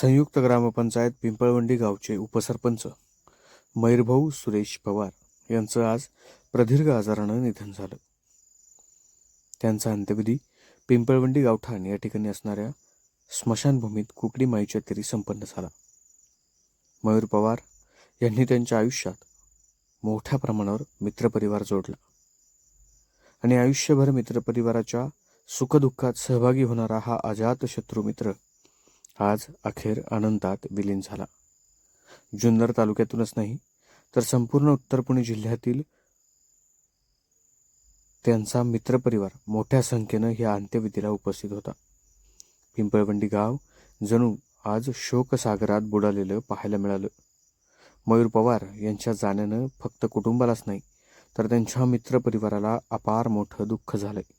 संयुक्त ग्रामपंचायत पिंपळवंडी गावचे उपसरपंच मयूरभाऊ सुरेश पवार यांचं आज प्रदीर्घ आजारानं निधन झालं. त्यांचा अंत्यविधी पिंपळवंडी गावठाण या ठिकाणी असणाऱ्या स्मशानभूमीत कुकडी माईच्या तरी संपन्न झाला. मयूर पवार यांनी त्यांच्या आयुष्यात मोठ्या प्रमाणावर मित्रपरिवार जोडला आणि आयुष्यभर मित्रपरिवाराच्या सुखदुःखात सहभागी होणारा हा अजातशत्रू मित्र आज अखेर अनंतात विलीन झाला. जुन्नर तालुक्यातूनच नाही तर संपूर्ण उत्तर पुणे जिल्ह्यातील त्यांचा मित्रपरिवार मोठ्या संख्येनं या अंत्यविधीला उपस्थित होता. पिंपळवंडी गाव जणू आज शोकसागरात बुडालेलं पाहायला मिळालं. मयूर पवार यांच्या जाण्यानं फक्त कुटुंबालाच नाही तर त्यांच्या मित्रपरिवाराला अपार मोठं दुःख झालंय.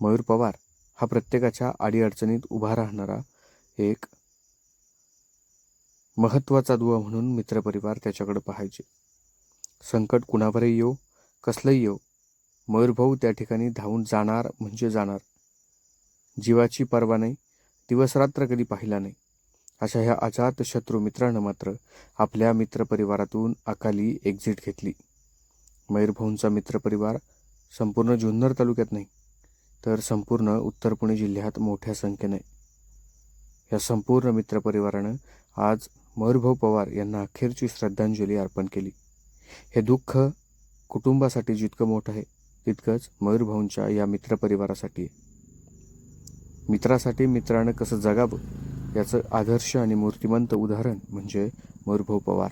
मयूर पवार हा प्रत्येकाच्या अडीअडचणीत उभा राहणारा एक महत्त्वाचा दुवा म्हणून मित्रपरिवार त्याच्याकडे पाहायचे. संकट कुणावरही येऊ, कसलंही येऊ, मयूरभाऊ त्या ठिकाणी धावून जाणार म्हणजे जाणार. जीवाची पर्वा नाही, दिवसरात्र कधी पाहिला नाही, अशा ह्या अजातशत्रू मित्रानं मात्र आपल्या मित्रपरिवारातून अकाली एक्झिट घेतली. मयूरभाऊंचा मित्रपरिवार संपूर्ण जुन्नर तालुक्यात नाही तर संपूर्ण उत्तर पुणे जिल्ह्यात मोठ्या संख्येने या संपूर्ण मित्रपरिवारानं आज मयूरभाऊ पवार यांना अखेरची श्रद्धांजली अर्पण केली. हे दुःख कुटुंबासाठी जितकं मोठं आहे तितकंच मयूरभाऊंच्या या मित्रपरिवारासाठी आहे. मित्रासाठी मित्रानं कसं जगावं याचं आदर्श आणि मूर्तिमंत उदाहरण म्हणजे मयूरभाऊ पवार.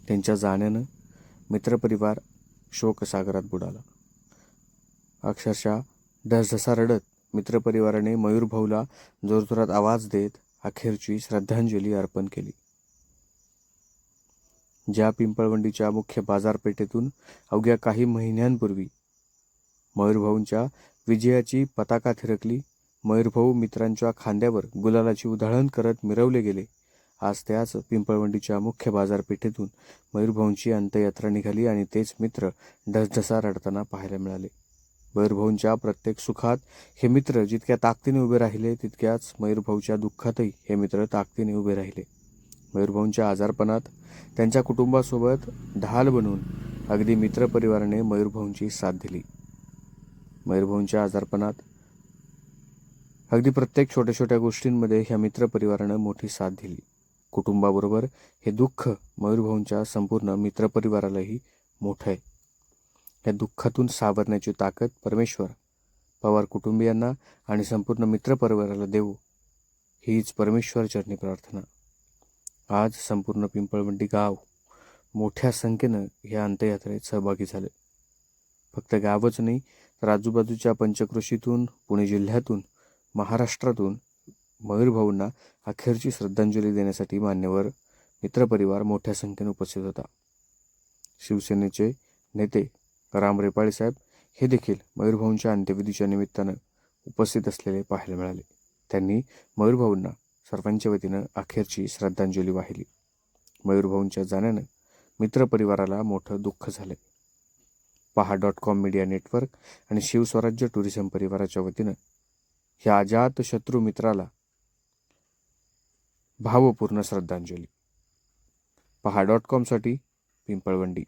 त्यांच्या जाण्यानं मित्रपरिवार शोकसागरात बुडाला. अक्षरशः ढसढसा रडत मित्रपरिवाराने मयूरभाऊला जोरजोरात आवाज देत अखेरची श्रद्धांजली अर्पण केली. ज्या पिंपळवंडीच्या मुख्य बाजारपेठेतून अवघ्या काही महिन्यांपूर्वी मयूरभाऊंच्या विजयाची पताका थिरकली, मयूरभाऊ मित्रांच्या खांद्यावर गुलालाची उधळण करत मिरवले गेले, आज त्याच पिंपळवंडीच्या मुख्य बाजारपेठेतून मयूरभाऊंची अंत्ययात्रा निघाली आणि तेच मित्र ढसढसा रडताना पाहायला मिळाले. मयूरभाऊंच्या प्रत्येक सुखात हे मित्र जितक्या ताकदीने उभे राहिले तितक्याच मयूरभाऊच्या दुःखातही हे मित्र ताकदीने उभे राहिले. मयूरभाऊंच्या आजारपणात त्यांच्या कुटुंबासोबत ढाल बनून अगदी मित्रपरिवाराने मयूरभाऊंची साथ दिली. मयूरभाऊंच्या आजारपणात अगदी प्रत्येक छोट्या छोट्या गोष्टींमध्ये ह्या मित्रपरिवारानं मोठी साथ दिली. कुटुंबाबरोबर हे दुःख मयूरभाऊंच्या संपूर्ण मित्रपरिवारालाही मोठं आहे. या दुःखातून सावरण्याची ताकद परमेश्वर पवार कुटुंबियांना आणि संपूर्ण मित्रपरिवाराला देवो, हीच परमेश्वर चरणी प्रार्थना. आज संपूर्ण पिंपळवंडी गाव मोठ्या संख्येनं या अंत्ययात्रेत सहभागी झाले. फक्त गावच नाही तर आजूबाजूच्या पंचक्रोशीतून, पुणे जिल्ह्यातून, महाराष्ट्रातून मयूरभाऊंना अखेरची श्रद्धांजली देण्यासाठी मान्यवर मित्रपरिवार मोठ्या संख्येने उपस्थित होता. शिवसेनेचे नेते राम रेपाळे साहेब हे देखील मयूरभाऊंच्या अंत्यविधीच्या निमित्तानं उपस्थित असलेले पाहायला मिळाले. त्यांनी मयूरभाऊंना सर्वांच्या वतीनं अखेरची श्रद्धांजली वाहिली. मयूरभाऊंच्या जाण्यानं मित्रपरिवाराला मोठं दुःख झालंय. पहा.com मीडिया नेटवर्क आणि शिवस्वराज्य टुरिझम परिवाराच्या वतीनं ह्या अजातशत्रू मित्राला भावपूर्ण श्रद्धांजली. पहा.com साठी पिंपळवंडी.